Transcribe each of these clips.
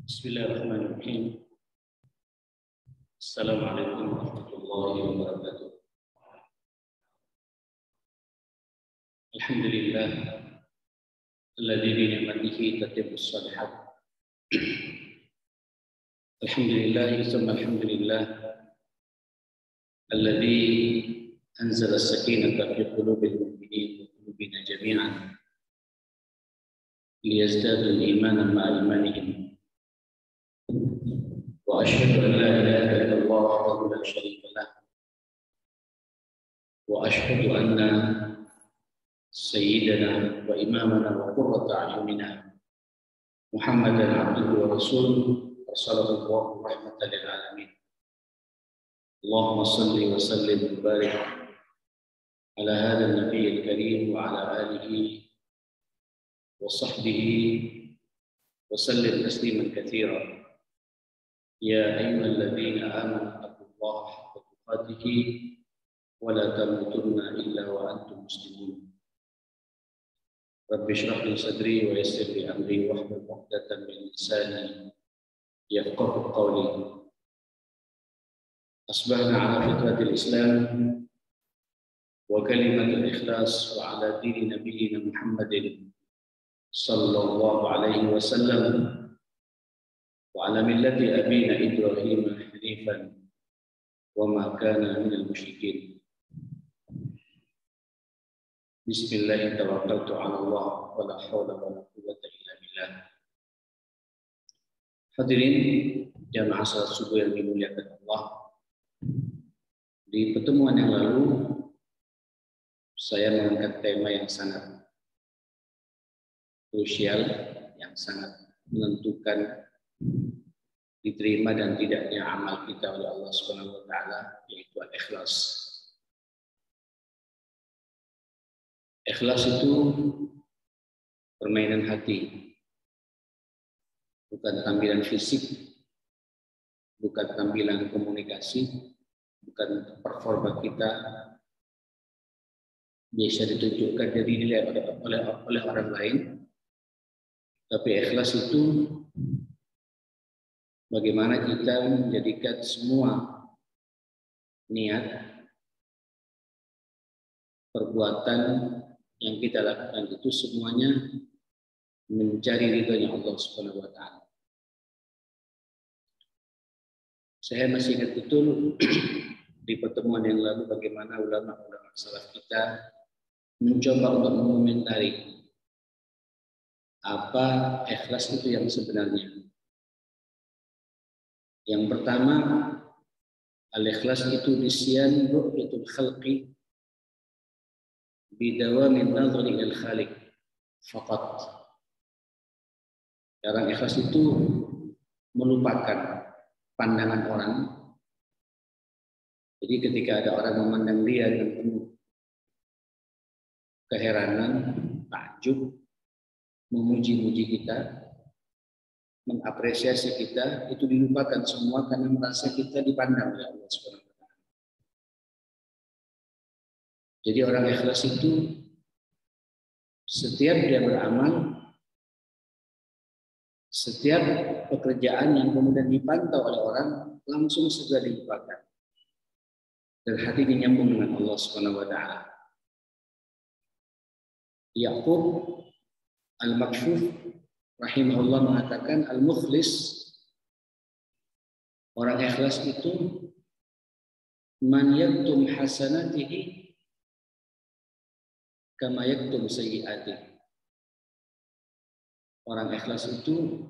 Bismillahirrahmanirrahim. Assalamualaikum warahmatullahi wabarakatuh. Alhamdulillah alladzi bi ni'matihi tatimmus shalihat. Alhamdulillah tsumma alhamdulillah alladzi anzala as-sakinata fi qulubil mu'minin wa qulubina jami'an liyazdadu al-imana ma'a imanihim. وأشهد أن لا إله إلا الله وحده لا شريك له وأشهد أن سيدنا وإمامنا وقرة أعيننا محمدا عبده ورسوله أرسله الله رحمة للعالمين. اللهم صل وسلم وبارك على هذا النبي الكريم وعلى آله وصحبه وسلم تسليما كثيرا. يا أيها الذين آمنوا اتقوا الله حق تقاته ولا تموتن إلا وأنتم مسلمون. رب اشرح لي صدري ويسر لي أمري واحلل عقدة من لساني يفقهوا قولي. أصبحنا على فطرة الإسلام وكلمة الإخلاص وعلى دين نبينا محمد صلى الله عليه وسلم وعلى ملة أبينا إبراهيم حنيفا وما كان من المشركين. بسم الله توكلت على الله ولا حول ولا قوة إلا بالله. Hadirin jamaah salat subuh yang dimuliakan Allah. Di pertemuan yang lalu saya mengangkat tema yang sangat krusial, yang sangat menentukan diterima dan tidaknya amal kita oleh Allah Subhanahu wa taala, yaitu al-ikhlas. Ikhlas itu permainan hati. Bukan tampilan fisik, bukan tampilan komunikasi, bukan performa kita biasa ditunjukkan dan dinilai oleh orang lain. Tapi ikhlas itu bagaimana kita menjadikan semua niat, perbuatan yang kita lakukan itu semuanya mencari ridhonya Allah Subhanahu wa taala. Saya masih ingat betul di pertemuan yang lalu bagaimana ulama-ulama salaf kita mencoba untuk mengomentari apa ikhlas itu yang sebenarnya. Yang pertama, al-ikhlas itu nisyan ru'yatul khalqi bidawamin nadhri ilal khaliq faqat. Orang ikhlas itu melupakan pandangan orang. Jadi ketika ada orang memandang dia dengan penuh keheranan, takjub, memuji-muji kita, mengapresiasi kita, itu dilupakan semua karena merasa kita dipandang oleh Allah Subhanahu wa taala. Jadi orang ikhlas itu setiap dia beramal, setiap pekerjaan yang kemudian dipantau oleh orang langsung segera dilupakan. Dan hatinya nyambung dengan Allah Subhanahu wa taala. Yaqub Al-Makshuf rahimahullah mengatakan al-mukhlis Orang ikhlas itu man yaktum hasanatihi kama yaktum sayyi'atihi. Orang ikhlas itu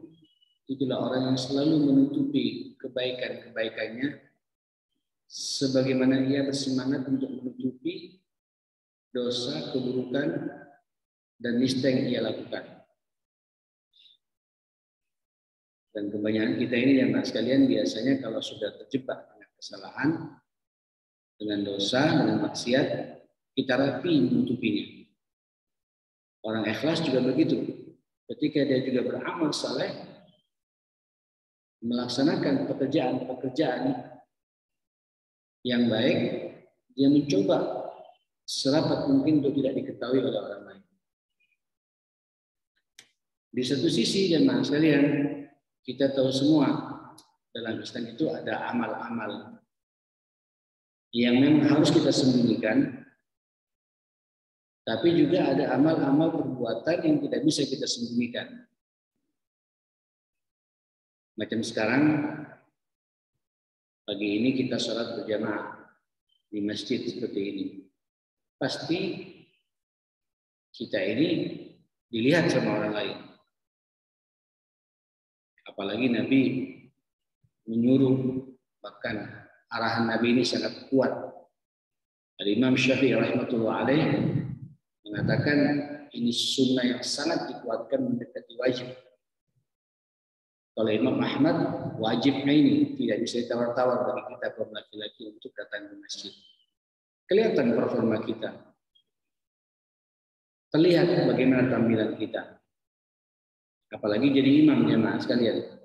itulah orang yang selalu menutupi kebaikan-kebaikannya sebagaimana ia bersemangat untuk menutupi dosa, keburukan, dan nista yang ia lakukan. Dan kebanyakan kita ini yang sekalian biasanya kalau sudah terjebak dengan kesalahan, dengan dosa, dengan maksiat, kita rapi menutupinya. Orang ikhlas juga begitu. Ketika dia juga beramal saleh, melaksanakan pekerjaan-pekerjaan yang baik, dia mencoba serapat mungkin untuk tidak diketahui oleh orang lain. Di satu sisi jemaah sekalian, kita tahu semua dalam Islam itu ada amal-amal yang memang harus kita sembunyikan, tapi juga ada amal-amal perbuatan yang tidak bisa kita sembunyikan. Macam sekarang, pagi ini kita sholat berjamaah di masjid seperti ini. Pasti kita ini dilihat sama orang lain. Apalagi Nabi menyuruh, bahkan arahan Nabi ini sangat kuat. Al-Imam Syafi'i rahmatullah alaih mengatakan ini sunnah yang sangat dikuatkan mendekati wajib. Kalau Imam Ahmad wajibnya ini tidak bisa ditawar-tawar bagi kita kaum laki-laki untuk datang ke masjid. Kelihatan performa kita. Terlihat bagaimana tampilan kita. Apalagi jadi imam jemaah sekalian.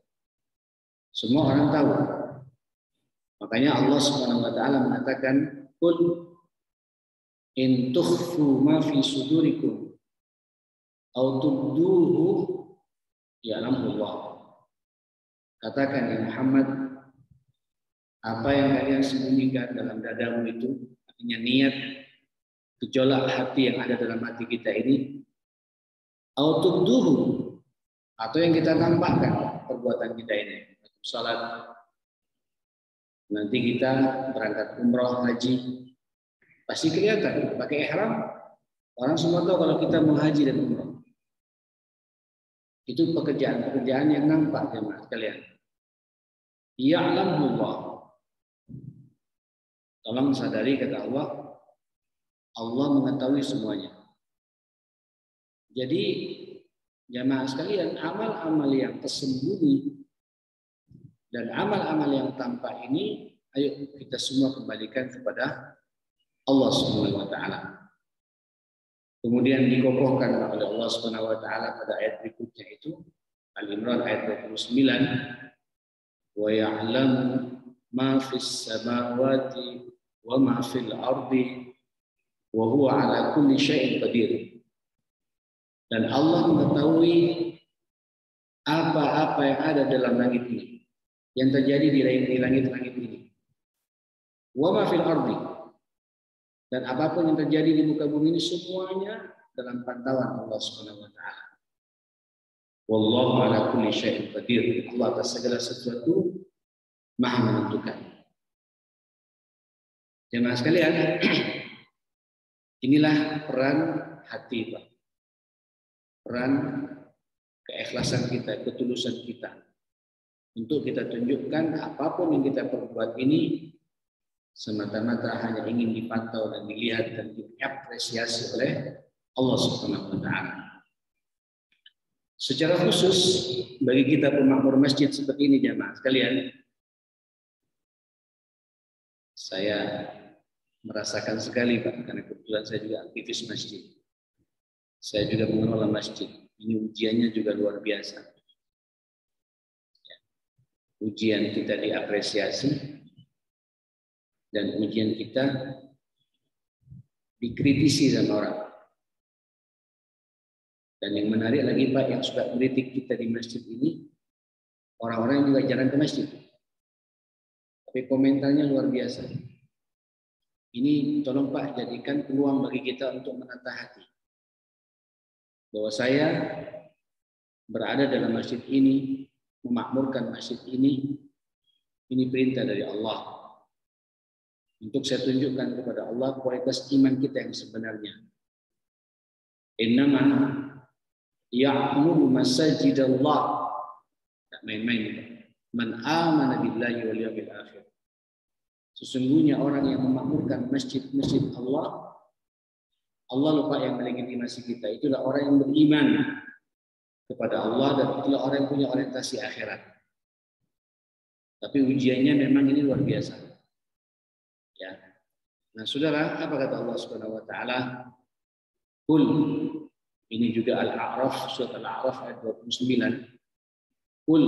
Semua orang tahu. Makanya Allah Subhanahu wa taala mengatakan, "Qul in tukhfu ma fi sudurikum aw tubduhu ya'lamu Allah." Katakan ya Muhammad, apa yang kalian sembunyikan dalam dadamu itu, artinya niat, gejolak hati yang ada dalam hati kita ini, aw tubduhu, atau yang kita nampakkan perbuatan kita ini, salat, nanti kita berangkat umroh, haji, pasti kelihatan pakai ihram. Orang semua tahu kalau kita mau haji dan umroh. Itu pekerjaan-pekerjaan yang nampak jemaah sekalian. Ya'lamu Allah. Tolong sadari kata Allah, Allah mengetahui semuanya. Jadi jemaah sekalian, amal-amal yang tersembunyi dan amal-amal yang tampak ini, ayo kita semua kembalikan kepada Allah Subhanahu wa taala. Kemudian dikokohkan oleh Allah Subhanahu wa taala pada ayat berikutnya itu Al-Imran ayat 29, wa ya'lamu ma fis samawati wa ma fil ardi wa huwa ala kulli syai'in qadir. Dan Allah mengetahui apa-apa yang ada dalam langit ini, yang terjadi di langit-langit ini. Wa ma fil ardi, dan apapun yang terjadi di muka bumi ini semuanya dalam pantauan Allah Subhanahu wa taala. Wallahu ala kulli syai'in qadir. Allah atas segala sesuatu Maha menentukan. Jemaah sekalian, inilah peran hati, Pak. Peran keikhlasan kita, ketulusan kita. Untuk kita tunjukkan apapun yang kita perbuat ini semata-mata hanya ingin dipantau dan dilihat dan diapresiasi oleh Allah Subhanahu wa taala. Secara khusus bagi kita pemakmur masjid seperti ini jemaah sekalian, saya merasakan sekali Pak, karena kebetulan saya juga aktivis masjid. Saya juga mengelola masjid. Ini ujiannya juga luar biasa. Ujian kita diapresiasi dan ujian kita dikritisi sama orang. Dan yang menarik lagi Pak, yang suka kritik kita di masjid ini, orang-orang yang juga jarang ke masjid. Tapi komentarnya luar biasa. Ini tolong Pak jadikan peluang bagi kita untuk menata hati. Bahwa saya berada dalam masjid ini, memakmurkan masjid ini, Ini perintah dari Allah. Untuk saya tunjukkan kepada Allah kualitas iman kita yang sebenarnya. Innama ya'muru masajidallah. Tak main-main. Man amana billahi wal yawmil akhir. Sesungguhnya orang yang memakmurkan masjid-masjid Allah, Allah lupa yang melegitimasi kita. Itulah orang yang beriman kepada Allah dan itulah orang yang punya orientasi akhirat. Tapi ujiannya memang ini luar biasa. Ya. Nah, saudara, apa kata Allah Subhanahu wa taala? Qul, ini juga Al-A'raf, surat Al-A'raf ayat 29. Qul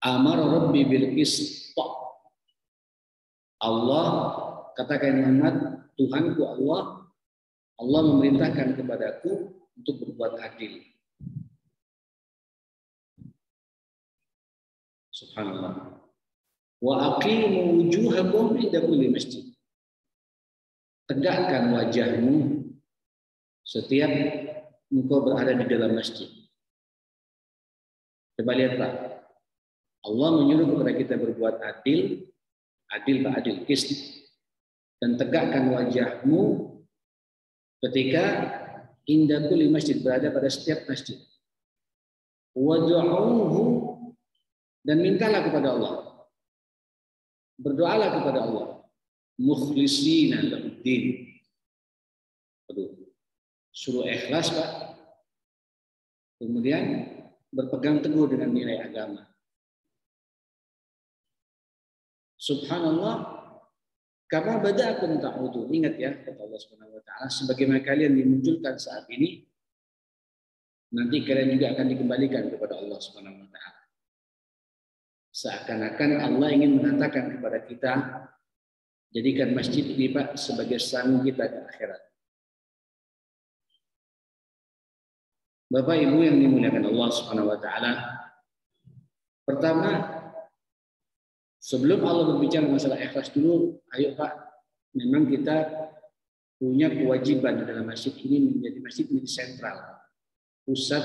amara rabbi bil qist. Allah, katakan Muhammad, Tuhanku Allah memerintahkan kepadaku untuk berbuat adil. Subhanallah. Wa aqimu wujuhakum inda kulli masjid. Tegakkan wajahmu setiap engkau berada di dalam masjid. Coba lihat Pak. Allah menyuruh kepada kita berbuat adil, qist, dan tegakkan wajahmu ketika inda kulli masjid, berada pada setiap masjid. Wad'uuhu, dan mintalah kepada Allah. Berdoalah kepada Allah. Mukhlishina lahuddin. Suruh ikhlas Pak. Kemudian berpegang teguh dengan nilai agama. Subhanallah, kama bada'akum ta'udun. Ingat ya, kata Allah Subhanahu wa taala, sebagaimana kalian dimunculkan saat ini, nanti kalian juga akan dikembalikan kepada Allah Subhanahu wa taala. Seakan-akan Allah ingin mengatakan kepada kita, jadikan masjid ini Pak sebagai sarana kita ke akhirat. Bapak Ibu yang dimuliakan Allah Subhanahu wa taala, pertama, sebelum Allah berbicara masalah ikhlas dulu, ayo Pak, memang kita punya kewajiban di dalam masjid ini menjadi masjid sentral, pusat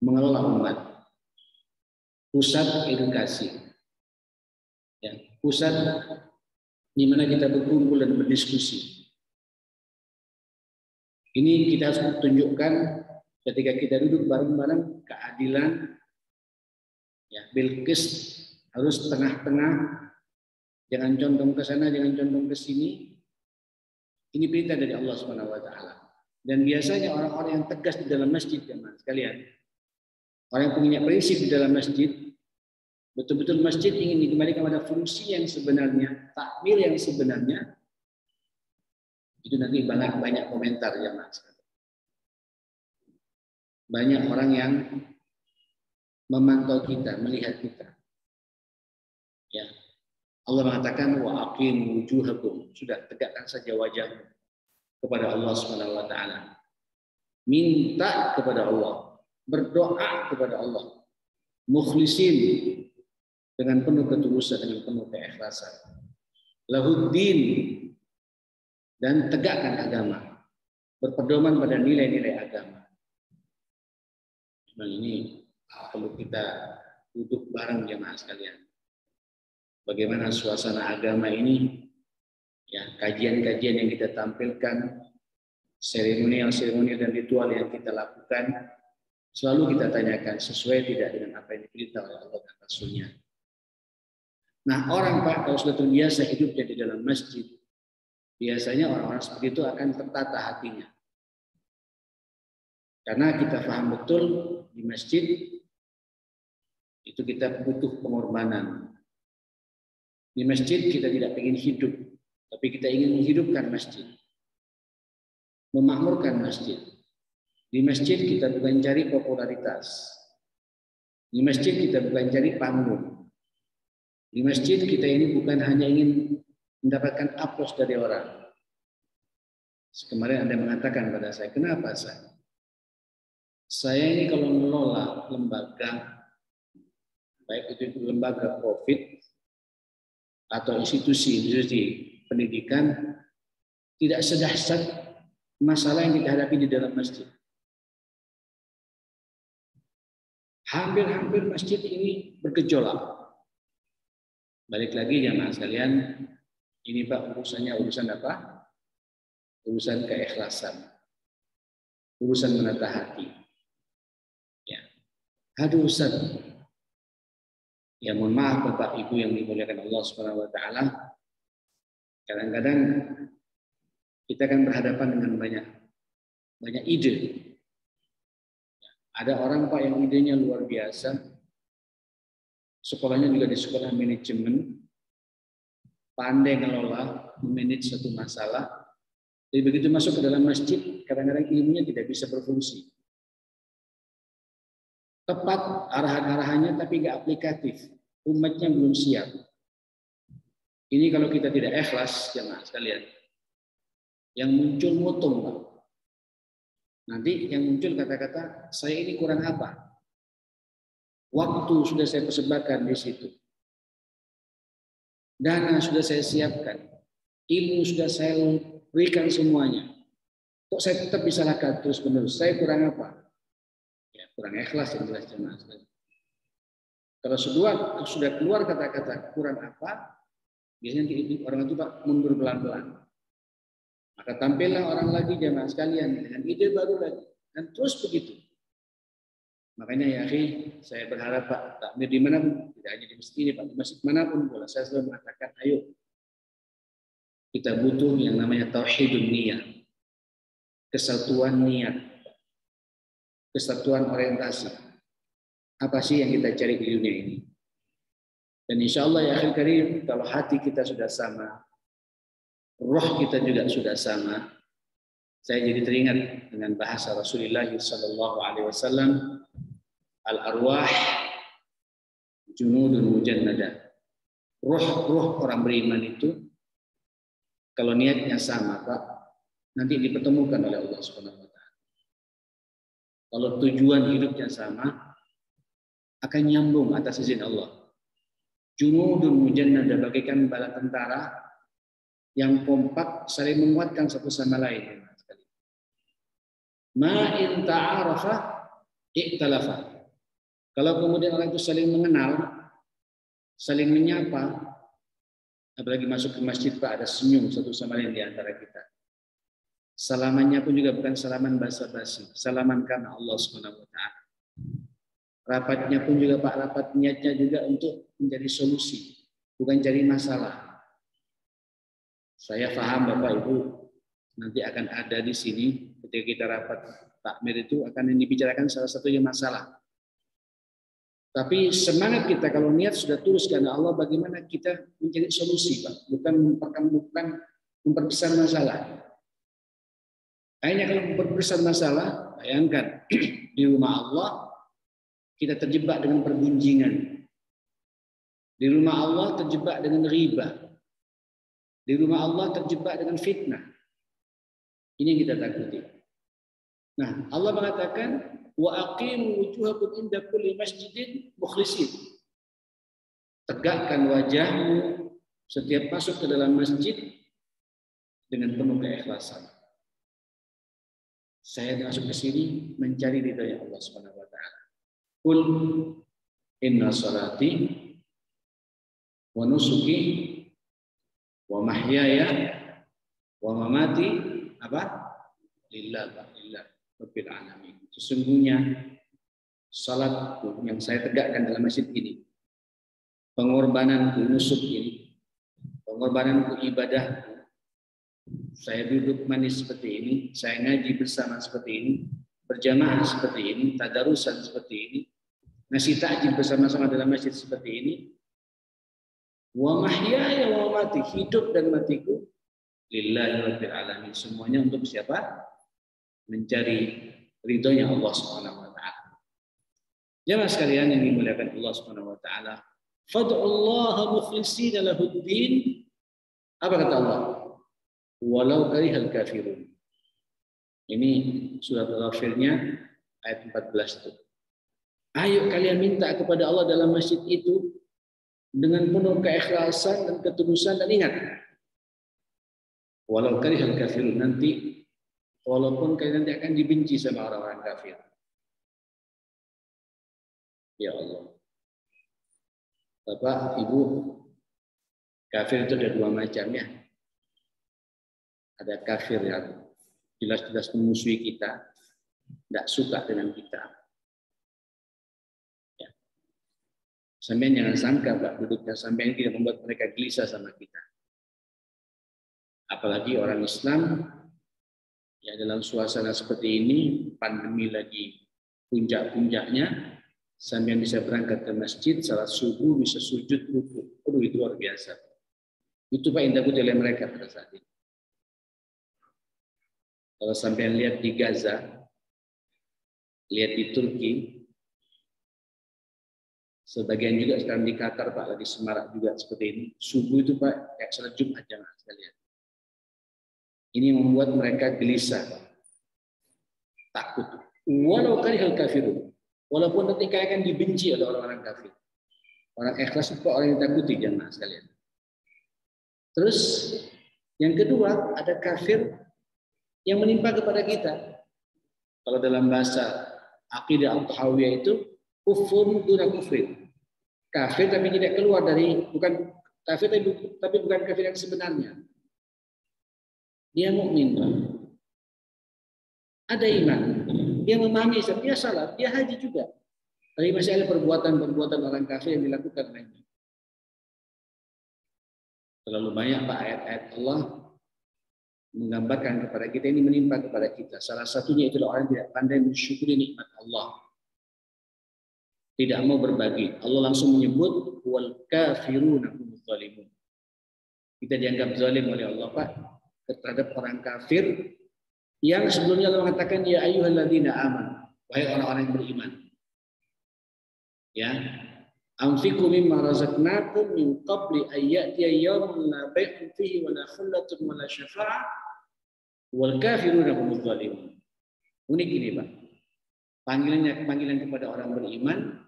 mengelola umat, pusat edukasi, ya, pusat di mana kita berkumpul dan berdiskusi. Ini kita harus tunjukkan ketika kita duduk bareng-bareng, keadilan, ya, bil qist, harus tengah-tengah, jangan condong ke sana, jangan condong ke sini. Ini perintah dari Allah Subhanahu wa taala. Dan biasanya orang-orang yang tegas di dalam masjid, teman sekalian, orang yang punya prinsip di dalam masjid, betul-betul masjid ingin dikembalikan pada fungsi yang sebenarnya, takmir yang sebenarnya, itu nanti banyak komentar ya Mas. Banyak orang yang memantau kita, melihat kita. Ya. Allah mengatakan wa aqimu wujuhakum, sudah tegakkan saja wajahmu kepada Allah Subhanahu wa taala. Minta kepada Allah, berdoa kepada Allah. Mukhlisin, dengan penuh ketulusan, dengan penuh keikhlasan. Lahuddin, dan tegakkan agama, berpedoman pada nilai-nilai agama. Nah, ini perlu kita duduk bareng jemaah sekalian. Bagaimana suasana agama ini, ya, kajian-kajian yang kita tampilkan, seremonial dan ritual yang kita lakukan, selalu kita tanyakan sesuai tidak dengan apa yang diperintah oleh Allah dan Rasul-Nya. Nah, orang Pak, kalau sudah terbiasa hidupnya di dalam masjid, biasanya orang-orang seperti itu akan tertata hatinya. Karena kita paham betul di masjid itu kita butuh pengorbanan. Di masjid kita tidak ingin hidup, tapi kita ingin menghidupkan masjid, memakmurkan masjid. Di masjid kita bukan cari popularitas. Di masjid kita bukan cari panggung. Di masjid kita ini bukan hanya ingin mendapatkan aplaus dari orang. Kemarin Anda mengatakan pada saya, kenapa saya? Saya ini kalau mengelola lembaga, baik itu lembaga profit atau institusi pendidikan, tidak sedahsyat masalah yang kita hadapi di dalam masjid. Hampir-hampir masjid ini bergejolak. Balik lagi jamaah sekalian, ini Pak urusannya urusan apa? Urusan keikhlasan, urusan menata hati. Ya, aduh Ustaz. Ya mohon maaf Bapak Ibu yang dimuliakan Allah Subhanahu wa taala. Kadang-kadang kita akan berhadapan dengan banyak ide. Ada orang Pak yang idenya luar biasa. Sekolahnya juga di sekolah manajemen, pandai ngelola, memanage satu masalah. Jadi begitu masuk ke dalam masjid, kadang-kadang ilmunya tidak bisa berfungsi. Tepat arahan-arahannya tapi nggak aplikatif. Umatnya belum siap. Ini kalau kita tidak ikhlas, jemaah sekalian, yang muncul mutung, Pak. Nanti yang muncul kata-kata, saya ini kurang apa? Waktu sudah saya persembahkan di situ. Dana sudah saya siapkan. Ilmu sudah saya berikan semuanya. Kok saya tetap bisa lakukan terus-menerus? Saya kurang apa? Ya, kurang ikhlas yang jelas jemaah sekalian. Kalau sudah keluar kata-kata kurang apa, biasanya orang itu Pak mundur pelan-pelan. Maka tampillah orang lagi jemaah sekalian dengan ide baru lagi. Dan terus begitu. Makanya ya akhi, saya berharap Pak, takmir di mana pun, tidak hanya di masjid ini Pak, di masjid manapun, boleh saya selalu mengatakan, ayo kita butuh yang namanya tauhidun niyah, kesatuan niat, kesatuan orientasi. Apa sih yang kita cari di dunia ini? Dan insya Allah ya akhir karim, kalau hati kita sudah sama, roh kita juga sudah sama. Saya jadi teringat dengan bahasa Rasulullah SAW, al-arwah junudun mujannadah. Roh orang beriman itu kalau niatnya sama, Pak, nanti dipertemukan oleh Allah Subhanahu wa taala. Kalau tujuan hidupnya sama, akan nyambung atas izin Allah. Junudun mujannadah, bagaikan bala tentara yang kompak saling menguatkan satu sama lain. Ma in ta'arafa iktalafa. Kalau kemudian orang itu saling mengenal, saling menyapa, apalagi masuk ke masjid Pak, ada senyum satu sama lain di antara kita. Salamannya pun juga bukan salaman basa-basi, salaman karena Allah Subhanahu wa taala. Rapatnya pun juga Pak, rapat niatnya juga untuk menjadi solusi, bukan cari masalah. Saya paham Bapak Ibu nanti akan ada di sini ketika kita rapat takmir itu akan dibicarakan salah satunya masalah. Tapi semangat kita kalau niat sudah tulus karena Allah, bagaimana kita mencari solusi, Pak, bukan memperbesar masalah. Akhirnya kalau memperbesar masalah, bayangkan di rumah Allah kita terjebak dengan pergunjingan. Di rumah Allah terjebak dengan riba. Di rumah Allah terjebak dengan fitnah. Ini yang kita takuti. Nah, Allah mengatakan wa aqimu wujuhakum inda kulli masjidin mukhlisin. Tegakkan wajahmu setiap masuk ke dalam masjid dengan penuh keikhlasan. Saya masuk ke sini mencari ridha Allah Subhanahu wa taala. Qul inna salati wa nusuki wa mahyaya wa mamati apa? Lillah rabbil alamin. Sesungguhnya salatku yang saya tegakkan dalam masjid ini, pengorbananku nusuk ini, pengorbananku ibadahku, saya duduk manis seperti ini, saya ngaji bersama seperti ini, berjamaah seperti ini, tadarusan seperti ini, ngasih takjil bersama-sama dalam masjid seperti ini, wa mahyaya wa mamati, hidup dan matiku lillahi rabbil alamin, semuanya untuk siapa? Mencari ridhonya Allah Subhanahu wa taala. Jemaah sekalian yang dimuliakan Allah Subhanahu wa taala, fad'ullaha mukhlishina lahuddin. Apa kata Allah? Walau karihal kafirun. Ini surat Al-Ghafirnya ayat 14 itu. Ayo kalian minta kepada Allah dalam masjid itu dengan penuh keikhlasan dan ketulusan, dan ingat, walau karihal kafirun, nanti walaupun kalian nanti akan dibenci sama orang-orang kafir. Ya Allah. Bapak, Ibu, Kafir itu ada dua macam ya. Ada kafir yang jelas-jelas memusuhi kita, tidak suka dengan kita. Ya. Sampai jangan sangka Pak, duduknya sampai tidak membuat mereka gelisah sama kita. Apalagi orang Islam ya dalam suasana seperti ini, pandemi lagi puncak-puncaknya, sampai bisa berangkat ke masjid, salat subuh, bisa sujud ruku. Aduh, itu luar biasa. Itu Pak yang ditakuti oleh mereka pada saat itu. Kalau sampai lihat di Gaza, lihat di Turki, sebagian juga sekarang di Qatar Pak, lagi semarak juga seperti ini. Subuh itu Pak, kayak salat Jumat jangan sekalian. Ini yang membuat mereka gelisah, Pak. Takut. Walau karihal kafirun. Walaupun ketika akan dibenci oleh orang-orang kafir. Orang ikhlas itu orang yang takuti jamaah sekalian. Terus yang kedua ada kafir yang menimpa kepada kita. Kalau dalam bahasa akidah al-tahawiyah itu kufur duna kufrin. Kafir tapi tidak keluar dari, bukan kafir tapi bukan kafir yang sebenarnya. Dia mukmin, ada iman, dia memahami Islam, dia salat, dia haji juga. Tapi masih ada perbuatan-perbuatan orang kafir yang dilakukan olehnya. Terlalu banyak Pak ayat-ayat Allah menggambarkan kepada kita, ini menimpa kepada kita. Salah satunya itulah orang yang tidak pandai mensyukuri nikmat Allah. Tidak mau berbagi. Allah langsung menyebut wal kafiruna humuz zalimun. Kita dianggap zalim oleh Allah Pak terhadap orang kafir yang sebelumnya Allah mengatakan ya ayyuhalladzina amanu, wahai orang-orang yang beriman. Ya. Anfiqu mimma razaqnakum min qabli an ya'tiya yawmun la bay'un fihi wa la khullatun wa la syafa'ah wal kafiruna humuz zalimun. Unik ini Pak. Panggilan kepada orang beriman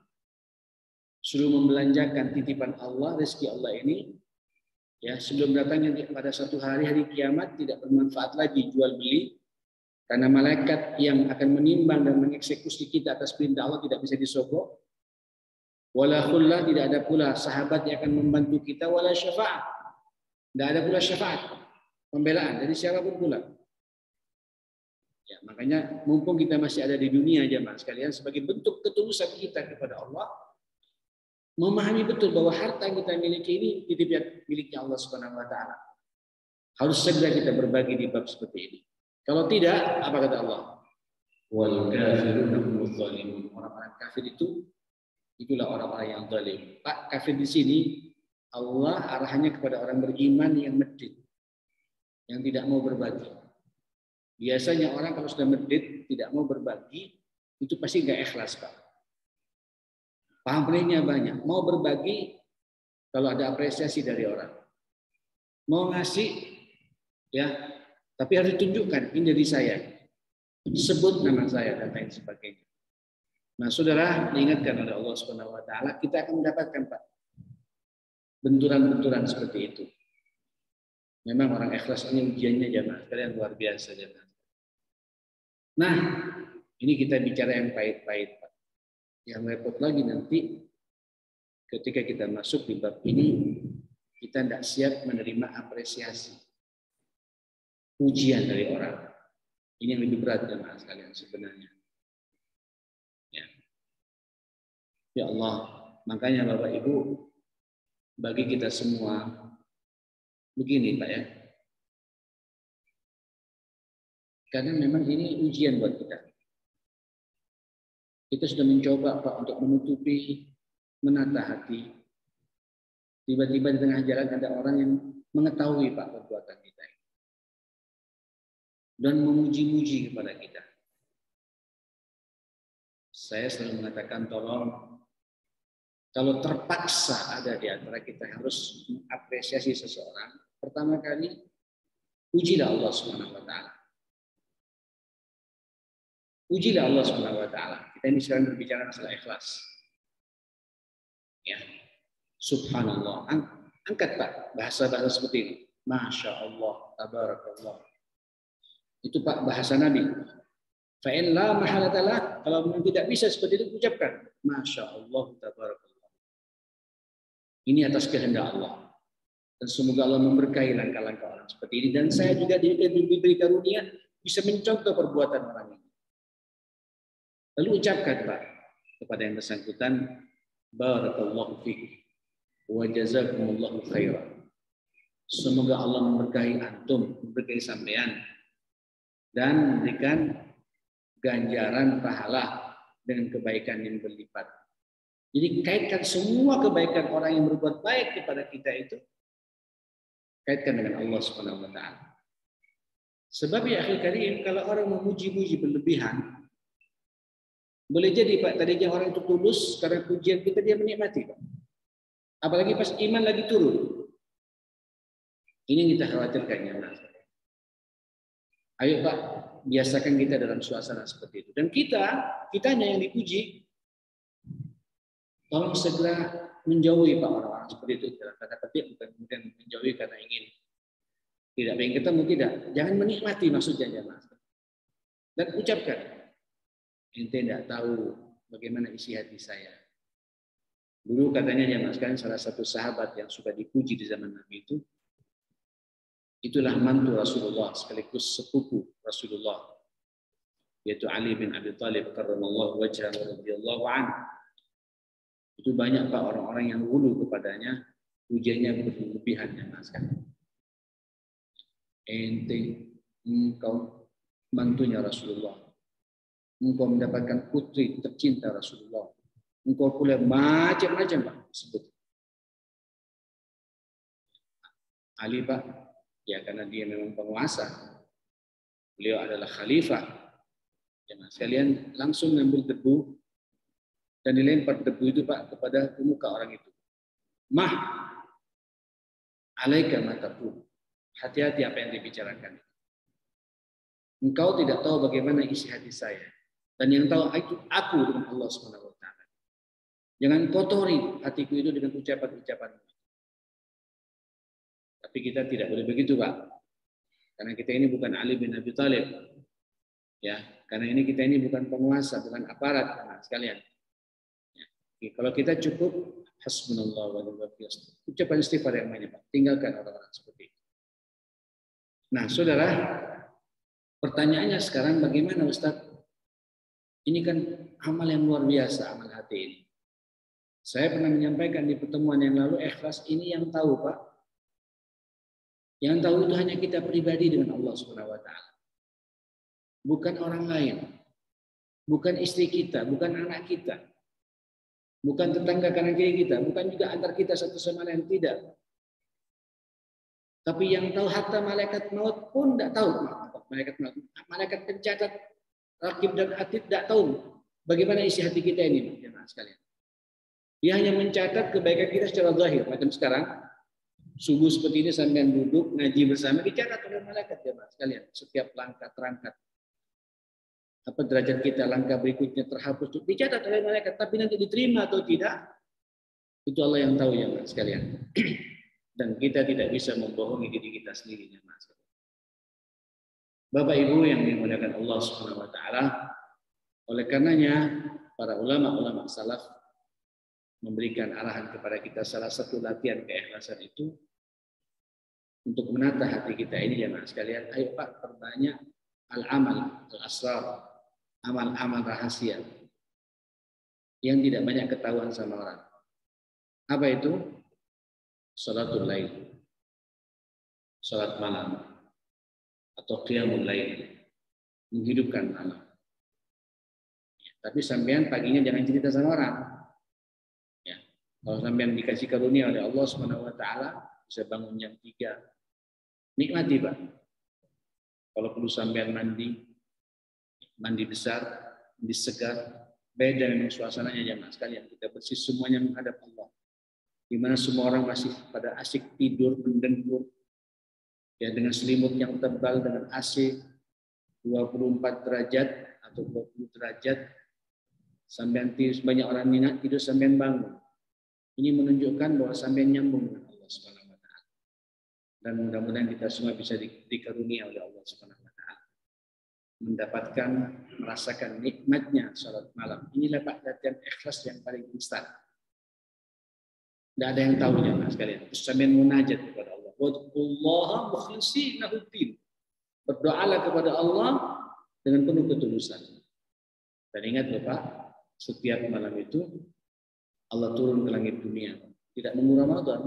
suruh membelanjakan titipan Allah, rezeki Allah ini ya sebelum datangnya pada satu hari kiamat tidak bermanfaat lagi jual beli karena malaikat yang akan menimbang dan mengeksekusi kita atas perintah Allah tidak bisa disogok. Wala khullah, tidak ada pula sahabat yang akan membantu kita, wala syafaat. Tidak ada pula syafaat, pembelaan dari siapapun pula. Ya, makanya mumpung kita masih ada di dunia jemaah sekalian, sebagai bentuk ketulusan kita kepada Allah, memahami betul bahwa harta yang kita miliki ini titipan miliknya Allah Subhanahu wa taala. Harus segera kita berbagi di bab seperti ini. Kalau tidak, apa kata Allah? Wal kafiruna humuz zalimun. Orang-orang kafir itulah orang-orang yang zalim. Pak, kafir di sini Allah arahannya kepada orang beriman yang medit, yang tidak mau berbagi. Biasanya orang kalau sudah medit tidak mau berbagi, itu pasti nggak ikhlas Pak. Pamrihnya banyak, mau berbagi kalau ada apresiasi dari orang, mau ngasih ya, tapi harus ditunjukkan ini dari saya, sebut nama saya dan lain sebagainya. Nah, saudara, diingatkan oleh Allah Subhanahu wa taala, kita akan mendapatkan Pak benturan-benturan seperti itu. Memang orang ikhlas ini ujiannya jemaah sekalian luar biasa jemaah. Nah, ini kita bicara yang pahit-pahit Pak. Yang repot lagi nanti ketika kita masuk di bab ini, kita tidak siap menerima apresiasi, pujian dari orang. Ini yang lebih berat jemaah sekalian sebenarnya. Ya Allah, makanya Bapak Ibu, bagi kita semua, begini Pak ya. Karena memang ini ujian buat kita. Kita sudah mencoba Pak untuk menutupi, menata hati. Tiba-tiba di tengah jalan ada orang yang mengetahui Pak perbuatan kita. Dan memuji-muji kepada kita. Saya selalu mengatakan tolong, kalau terpaksa ada di antara kita harus mengapresiasi seseorang, pertama kali pujilah Allah Subhanahu wa taala. Pujilah Allah Subhanahu wa taala. Kita ini sekarang berbicara masalah ikhlas. Ya. Subhanallah. Angkat Pak bahasa-bahasa seperti ini. Masya Allah, tabarakallah. Itu Pak bahasa Nabi. Fa'in la mahalatalah, kalau tidak bisa seperti itu ucapkan Masya Allah, tabarakallah. Ini atas kehendak Allah. Dan semoga Allah memberkahi langkah-langkah orang seperti ini. Dan saya juga diberi karunia bisa mencontoh perbuatan orang ini. Lalu ucapkan Pak kepada yang bersangkutan, barakallahu fiik wa jazakumullahu khairan. Semoga Allah memberkahi antum, memberkahi sampean, dan memberikan ganjaran pahala dengan kebaikan yang berlipat. Jadi kaitkan semua kebaikan orang yang berbuat baik kepada kita itu, kaitkan dengan Allah Subhanahu wa taala. Sebab ya akhir karim, kalau orang memuji-muji berlebihan, boleh jadi Pak, tadinya orang itu tulus karena pujian kita dia menikmati Pak. Apalagi pas iman lagi turun. Ini yang kita khawatirkan ya Mas. Ayo Pak, biasakan kita dalam suasana seperti itu. Dan kitanya yang dipuji, tolong segera menjauhi Pak orang-orang seperti itu. Dalam tanda petik, bukan kemudian menjauhi karena ingin tidak ingin ketemu, tidak. Jangan menikmati maksudnya ya Mas. Dan ucapkan, ente tidak tahu bagaimana isi hati saya. Dulu katanya ya Mas, kan salah satu sahabat yang suka dipuji di zaman Nabi itu, itulah mantu Rasulullah sekaligus sepupu Rasulullah, yaitu Ali bin Abi Thalib karramallahu wajhahu radhiyallahu anhu. Itu banyak Pak orang-orang yang hulu kepadanya, pujiannya berlebihan ya Mas kan. Ente, engkau mantunya Rasulullah, engkau mendapatkan putri tercinta Rasulullah, engkau pula macam-macam Pak sebut. Ali Pak, ya karena dia memang penguasa, beliau adalah khalifah. Jangan sekalian langsung ngambil debu dan dilempar debu itu Pak kepada muka orang itu. Mah, alaika mataku. Hati-hati apa yang dibicarakan. Engkau tidak tahu bagaimana isi hati saya. Dan yang tahu itu aku dengan Allah Subhanahu wa taala. Jangan kotori hatiku itu dengan ucapan-ucapan. Tapi kita tidak boleh begitu, Pak. Karena kita ini bukan Ali bin Abi Thalib. Ya, karena kita ini bukan penguasa, bukan aparat, teman sekalian. Ya. Kalau kita cukup hasbunallah wa ni'mal wakil. Ucapan istighfar yang banyak, Pak. Tinggalkan orang-orang seperti itu. Nah, saudara, pertanyaannya sekarang bagaimana Ustaz? Ini kan amal yang luar biasa, amal hati ini. Saya pernah menyampaikan di pertemuan yang lalu, ikhlas ini yang tahu, Pak. Yang tahu itu hanya kita pribadi dengan Allah Subhanahu wa taala. Bukan orang lain. Bukan istri kita, bukan anak kita. Bukan tetangga kanan kiri kita, bukan juga antar kita satu sama lain, tidak. Tapi yang tahu hatta malaikat maut pun tidak tahu. Malaikat pencatat rakib dan atid tidak tahu bagaimana isi hati kita ini, jemaah sekalian. Dia hanya mencatat kebaikan kita secara zahir. Macam sekarang, subuh seperti ini sampai duduk ngaji bersama, dicatat oleh malaikat, jemaah sekalian. Setiap langkah terangkat. Apa derajat kita, langkah berikutnya terhapus, dicatat oleh malaikat. Tapi nanti diterima atau tidak, itu Allah yang tahu, jemaah sekalian. Dan kita tidak bisa membohongi diri kita sendiri. Bapak Ibu yang dimuliakan Allah Subhanahu wa taala, oleh karenanya para ulama-ulama salaf memberikan arahan kepada kita salah satu latihan keikhlasan itu untuk menata hati kita ini jemaah sekalian. Ayo Pak, perbanyak al-amal, al-asrar, amal-amal rahasia yang tidak banyak ketahuan sama orang. Apa itu? Salatul lail, salat malam, atau qiyamul lail, menghidupkan malam. Ya, tapi sampean paginya jangan cerita sama orang. Ya, kalau sampean dikasih karunia oleh Allah Subhanahu wa taala bisa bangun jam 3, nikmati Pak. Kalau perlu sampean mandi besar, mandi segar, beda memang suasananya jemaah sekalian. Kita bersih semuanya menghadap Allah. Di mana semua orang masih pada asik tidur mendengkur, ya dengan selimut yang tebal dengan AC 24 derajat atau 20 derajat, sampean banyak orang minat tidur sampean bangun. Ini menunjukkan bahwa sampean nyambung dengan Allah Subhanahu wa taala. Dan mudah-mudahan kita semua bisa dikarunia oleh Allah Subhanahu wa taala. Mendapatkan, merasakan nikmatnya salat malam. Inilah Pak latihan ikhlas yang paling instan. Tidak ada yang tahu jemaah sekalian. Terus sambil munajat kepada Allah. Wad'ullaha mukhlishina lahu-d-din. Berdoalah kepada Allah dengan penuh ketulusan. Dan ingat Bapak, setiap malam itu Allah turun ke langit dunia. Tidak menunggu Ramadan.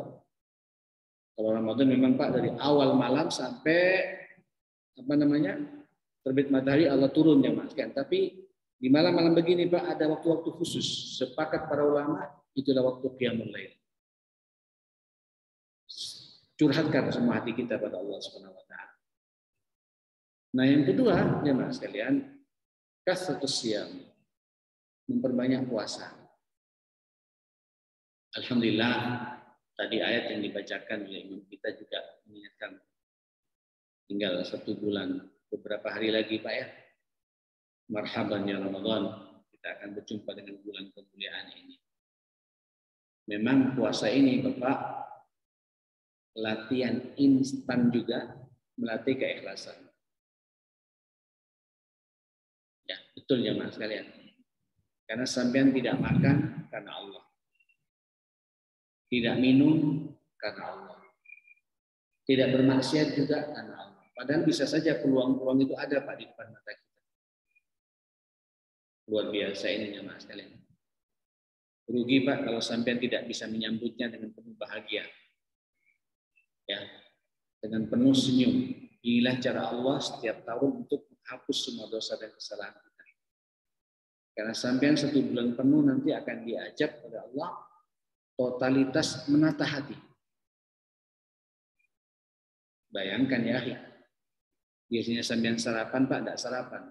Kalau Ramadan memang Pak dari awal malam sampai terbit matahari Allah turun ya Mas kan. Tapi di malam-malam begini Pak ada waktu-waktu khusus. Sepakat para ulama itulah waktu qiyamul lail. Curhatkan semua hati kita pada Allah Subhanahu wa taala. Nah, yang kedua, jemaah sekalian, kasratus siyam. Memperbanyak puasa. Alhamdulillah, tadi ayat yang dibacakan oleh imam kita juga mengingatkan tinggal 1 bulan, beberapa hari lagi Pak ya. Marhaban ya Ramadan, kita akan berjumpa dengan bulan kemuliaan ini. Memang puasa ini Bapak, latihan instan juga, melatih keikhlasan. Ya, betul ya Mas sekalian. Karena sampean tidak makan karena Allah. Tidak minum karena Allah. Tidak bermaksiat juga karena Allah. Padahal bisa saja peluang-peluang itu ada Pak di depan mata kita. Luar biasa ini ya Mas sekalian. Rugi Pak kalau sampean tidak bisa menyambutnya dengan penuh bahagia. Ya, dengan penuh senyum. Inilah cara Allah setiap tahun untuk menghapus semua dosa dan kesalahan kita. Karena sampean 1 bulan penuh nanti akan diajak oleh Allah totalitas menata hati. Bayangkan ya, biasanya sampean sarapan Pak, tidak sarapan.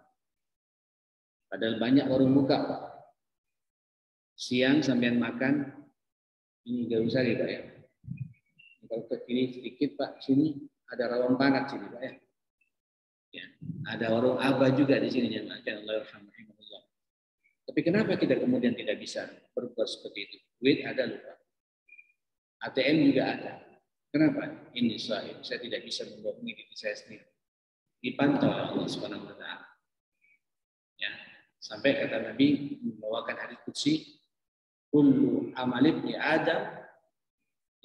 Padahal banyak warung buka Pak. Siang sampean makan, ini gak usah ya Pak ya. Kalau ke kiri sedikit Pak, sini ada rawon pangat sini Pak ya. Ya, ada warung Abah juga di sini ya Pak. Alhamdulillah. Tapi kenapa kita kemudian tidak bisa berbuat seperti itu? Duit ada lupa. ATM juga ada. Kenapa? Ini saya tidak bisa membohongi diri saya sendiri. Dipantau oleh Allah Subhanahu wa taala. Ya, sampai kata Nabi membawakan hadis qudsi, kullu amal ibni Adam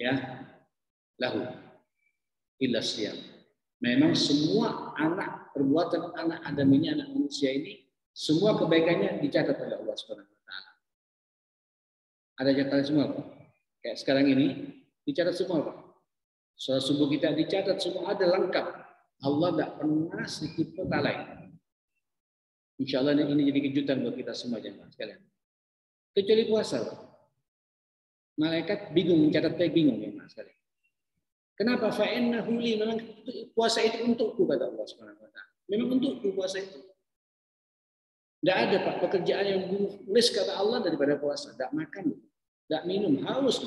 ya lahu illa siyam. Memang semua perbuatan anak Adam ini, anak manusia ini, semua kebaikannya dicatat oleh Allah Subhanahu wa taala. Ada catatan semua, Pak. Kayak sekarang ini dicatat semua, Pak. Soal subuh kita dicatat semua, ada lengkap. Allah tidak pernah sedikit pun lalai. Insya Allah ini jadi kejutan buat kita semua jemaah sekalian. Kecuali puasa, Pak. Malaikat bingung mencatatnya, bingung jemaah sekalian. Kenapa? Fa'innahu li, memang puasa itu untukku kata Allah Subhanahu wa taala. Memang untukku puasa itu. Tidak ada Pak pekerjaan yang tulis kata Allah daripada puasa. Tidak makan, tidak minum, haus.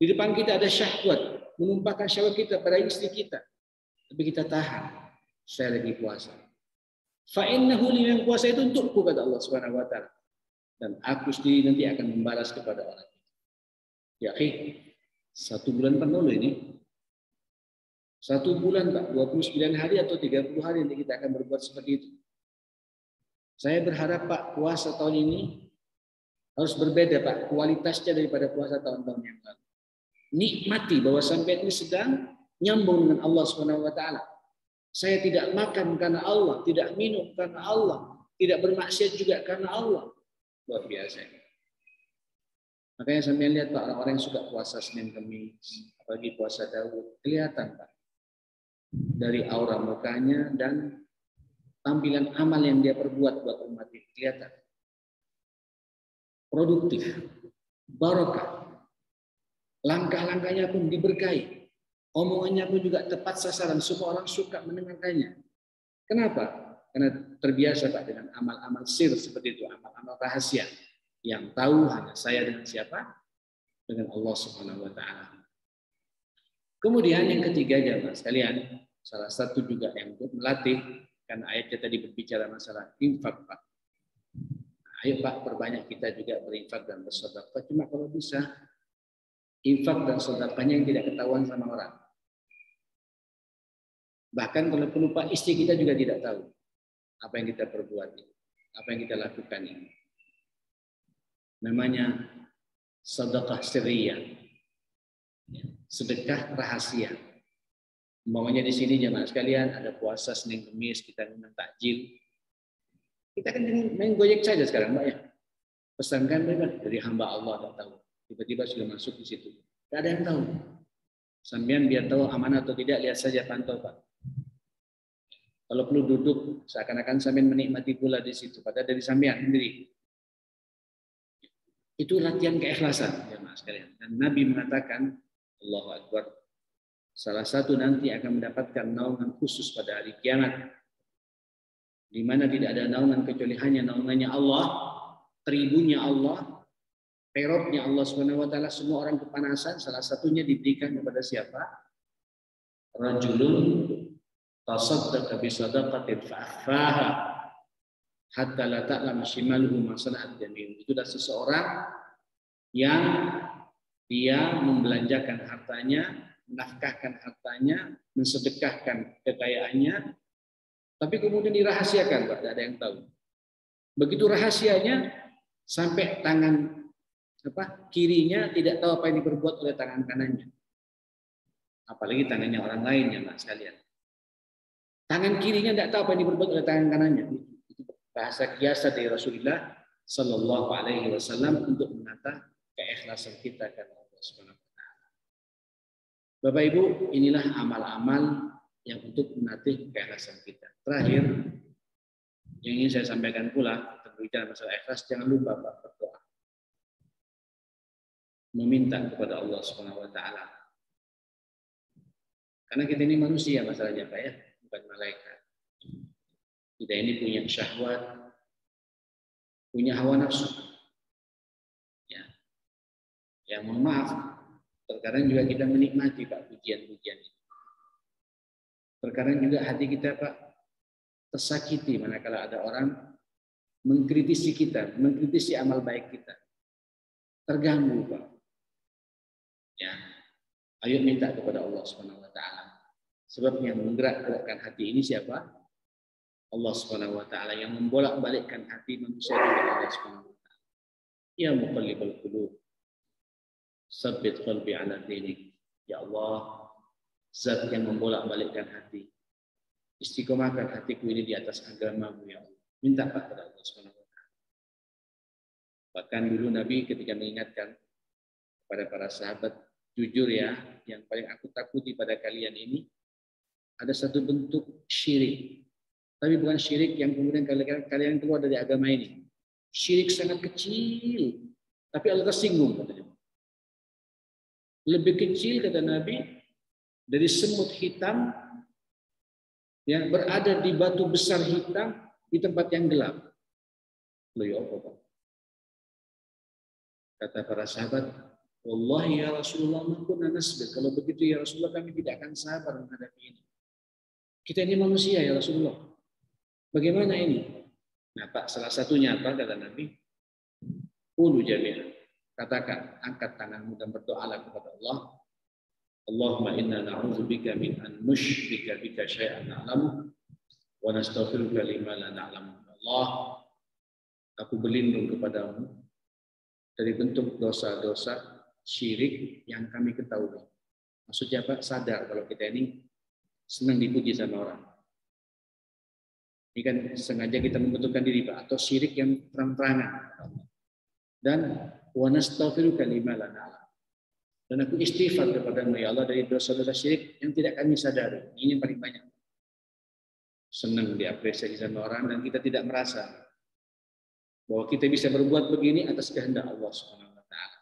Di depan kita ada syahwat, menumpahkan syahwat kita pada istri kita. Tapi kita tahan. Saya lagi puasa. Fa'innahu li, yang puasa itu untukku kata Allah Subhanahu wa taala. Dan aku sendiri nanti akan membalas kepada orang itu. Ya, 1 bulan penuh ini. 1 bulan Pak, 29 hari atau 30 hari nanti kita akan berbuat seperti itu. Saya berharap Pak, puasa tahun ini harus berbeda Pak, kualitasnya daripada puasa tahun-tahun yang lalu. Nikmati bahwa sampai ini sedang nyambung dengan Allah Subhanahu wa taala. Saya tidak makan karena Allah, tidak minum karena Allah, tidak bermaksiat juga karena Allah. Luar biasa. Makanya sampai lihat Pak, orang-orang yang suka puasa Senin Kamis, apalagi puasa Daud, kelihatan Pak. Dari aura mukanya dan tampilan amal yang dia perbuat buat umat ini kelihatan. Produktif, barokah. Langkah-langkahnya pun diberkahi. Omongannya pun juga tepat sasaran. Semua orang suka mendengarkannya. Kenapa? Karena terbiasa Pak dengan amal-amal sir seperti itu, amal-amal rahasia. Yang tahu hanya saya dengan siapa? Dengan Allah Subhanahu wa taala. Kemudian yang ketiga jemaah sekalian, salah satu juga yang untuk melatih, karena ayatnya tadi berbicara masalah infak Pak. Ayo Pak, perbanyak kita juga berinfak dan bersedekah. Cuma kalau bisa infak dan sedekahnya yang tidak ketahuan sama orang. Bahkan kalau perlu Pak, istri kita juga tidak tahu apa yang kita perbuat ini, apa yang kita lakukan ini. Namanya sedekah sirriyah, sedekah rahasia. Umpamanya di sini jemaah sekalian ada puasa Senin Kamis, kita minum takjil. Kita kan main Gojek saja sekarang, Mbak ya. Pesankan mereka dari hamba Allah, tak tahu. Tiba-tiba sudah masuk di situ. Tidak ada yang tahu. Sambian biar tahu aman atau tidak, lihat saja, pantau Pak. Kalau perlu duduk, seakan-akan sambian menikmati pula di situ. Padahal dari sambian sendiri. Itu latihan keikhlasan, jemaah sekalian. Dan Nabi mengatakan, Allahu Akbar, salah satu nanti akan mendapatkan naungan khusus pada hari kiamat, di mana tidak ada naungan kecuali hanya naungannya Allah, tribunnya Allah, perotnya Allah Subhanahu wa taala. Semua orang kepanasan, salah satunya diberikan kepada siapa? Rajulun tasaddaqa bi sadaqatin fa akhfaha hatta la ta'lam shimaluhu ma sana'at yamin. Itu adalah seseorang yang dia membelanjakan hartanya, menafkahkan hartanya, mensedekahkan kekayaannya, tapi kemudian dirahasiakan, Pak, tidak ada yang tahu. Begitu rahasianya sampai tangan kirinya tidak tahu apa yang diperbuat oleh tangan kanannya. Apalagi tangannya orang lain ya, Mas sekalian. Tangan kirinya tidak tahu apa yang diperbuat oleh tangan kanannya. Itu bahasa kiasan dari Rasulullah Sallallahu Alaihi Wasallam untuk menata keikhlasan kita karena Allah Subhanahu Wa Taala. Bapak Ibu, inilah amal-amal yang untuk melatih keikhlasan kita. Terakhir, yang ingin saya sampaikan pula berbicara masalah ikhlas, jangan lupa Pak berdoa, meminta kepada Allah Subhanahu Wa Taala. Karena kita ini manusia masalahnya Pak ya, bukan malaikat. Kita ini punya syahwat, punya hawa nafsu. Ya, mohon maaf, terkadang juga kita menikmati Pak pujian-pujian itu. Terkadang juga hati kita Pak tersakiti manakala ada orang mengkritisi kita, mengkritisi amal baik kita. Terganggu Pak. Ya, ayo minta kepada Allah Subhanahu Wa Taala. Sebab yang menggerak-gerakkan hati ini siapa? Allah Subhanahu Wa Taala. Yang membolak-balikkan hati manusia kepada Allah Subhanahu Wa Taala. Ya muqallibal qulub, sabbit qalbi ala dinik. Ya Allah, Zat yang membolak-balikkan hati, istiqomahkan hatiku ini di atas agama-Mu ya Allah. Minta kepada Allah Subhanahu Wa Taala. Bahkan dulu Nabi ketika mengingatkan kepada para sahabat, jujur ya, yang paling aku takuti pada kalian ini ada satu bentuk syirik. Tapi bukan syirik yang kemudian kalian keluar dari agama ini. Syirik sangat kecil, tapi Allah tersinggung katanya. Lebih kecil kata Nabi dari semut hitam yang berada di batu besar hitam di tempat yang gelap. Loh ya apa? Kata para sahabat, wallahi ya Rasulullah ma kunna nasbir. Kalau begitu ya Rasulullah kami tidak akan sabar menghadapi ini. Kita ini manusia ya Rasulullah. Bagaimana ini? Nah Pak, salah satunya apa kata Nabi? Qulu jami'an. Katakan, angkat tanganmu dan berdoalah kepada Allah. Allahumma inna na'udzubika min an nusyrika bika syai'an na'lamu wa nastaghfiruka lima la na'lamu. Allah, aku berlindung kepadamu dari bentuk dosa-dosa syirik yang kami ketahui. Maksudnya Pak, sadar kalau kita ini senang dipuji sama orang. Ini kan sengaja kita membentukkan diri Pak, atau syirik yang terang-terangan. Dan wa nastaghfiruka lima la na'lamu. Dan aku istighfar kepadamu ya Allah dari dosa-dosa syirik yang tidak kami sadari. Ini yang paling banyak. Senang diapresiasi sama orang dan kita tidak merasa bahwa kita bisa berbuat begini atas kehendak Allah Subhanahu Wa Taala.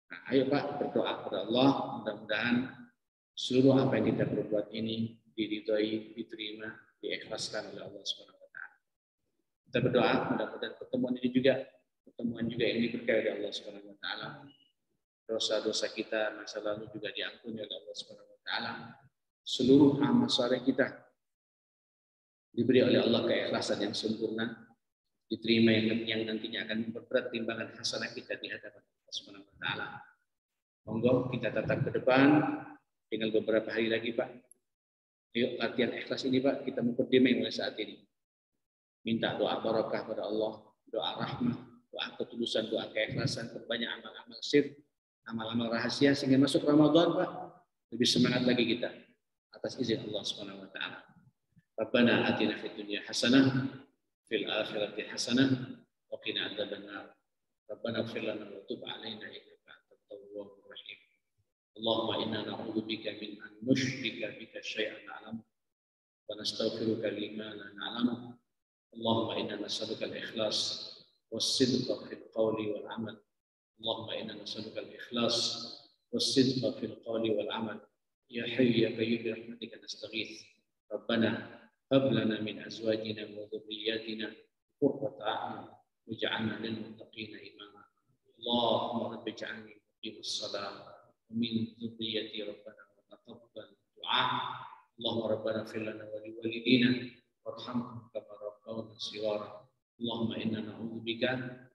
Nah, ayo Pak berdoa kepada Allah, mudah-mudahan seluruh apa yang kita perbuat ini diridhoi, diterima, diikhlaskan oleh Allah Subhanahu Wa Taala. Kita berdoa mudah-mudahan pertemuan ini juga yang diberkahi oleh Allah Subhanahu Wa Taala. Dosa-dosa kita masa lalu juga diampuni oleh Allah Subhanahu Wa Taala. Seluruh amal saleh kita diberi oleh Allah keikhlasan yang sempurna, diterima yang nantinya akan memperberat timbangan hasanah kita di hadapan Allah Subhanahu Wa Taala. Monggo kita tatap ke depan, tinggal beberapa hari lagi Pak. Yuk latihan ikhlas ini Pak, kita mukadimah mulai saat ini. Minta doa barakah pada Allah, doa rahmah, doa keturunan. ketulusan, doa keikhlasan, perbanyak amal-amal sir, amal-amal rahasia, sehingga masuk Ramadan Pak lebih semangat lagi kita atas izin Allah Subhanahu wa taala. Rabbana atina fid dunya hasanah fil akhirati hasanah wa qina adzabannar. Rabbana ighfir lana wa tub 'alaina innaka antat tawwabur rahim. Allahumma inna na'udzu bika min an nusyrika bika syai'an na'lamu wa nastaghfiruka lima la na'lamu. Allahumma inna nas'aluka al-ikhlas was-sidqa fil qawli wal 'amal. Allahumma inna nas'aluka al-ikhlas was-sidqa fil qawli wal 'amal. Ya hayyu ya qayyum bi rahmatika nastaghits. Rabbana hab lana min azwajina wa dhurriyyatina qurrata a'yun waj'alna lil muttaqina imama. Allahumma rabbi ij'alni muqimas shalah wa min dhurriyyati rabbana wa taqabbal du'a. Allahumma rabbana ighfir lana wa li walidina warhamhum kama rabbawna shighara. Allahumma inna na'udzu bika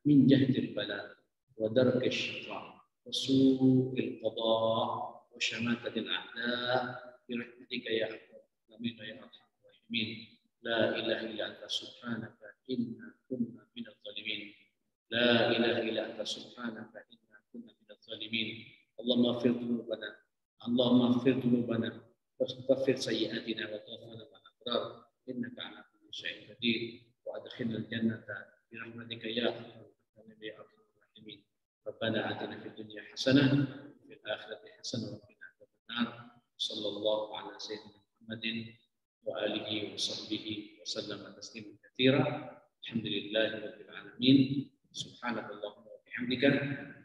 min jahdil bala wa darkish shaqa wa su'il qada wa shamatatil a'da bi rahmatika ya arhamar ya arhamar rahimin. La ilaha illa anta subhanaka inna kunna minadh zalimin. La ilaha illa anta subhanaka inna kunna minadh zalimin. Allahumma ighfir dhunubana, Allahumma ighfir dhunubana waghfir sayyi'atina wa tawaffana ma'al abrar innaka 'ala kulli syai'in qadir wa adkhilna al-jannata bi rahmatika ya arhamar rahimin. Rabbana atina fid dunya hasanah wa fil akhirati hasanah wa qina adzabannar. Sallallahu ala sayyidina Muhammadin wa alihi wa sahbihi wa sallama tasliman katsira. Alhamdulillahi rabbil alamin. Subhanakallahumma wa bihamdika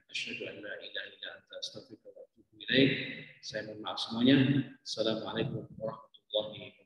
asyhadu an la ilaha illa anta astaghfiruka wa atubu ilaik. Saya mohon maaf semuanya. Assalamualaikum warahmatullahi wabarakatuh.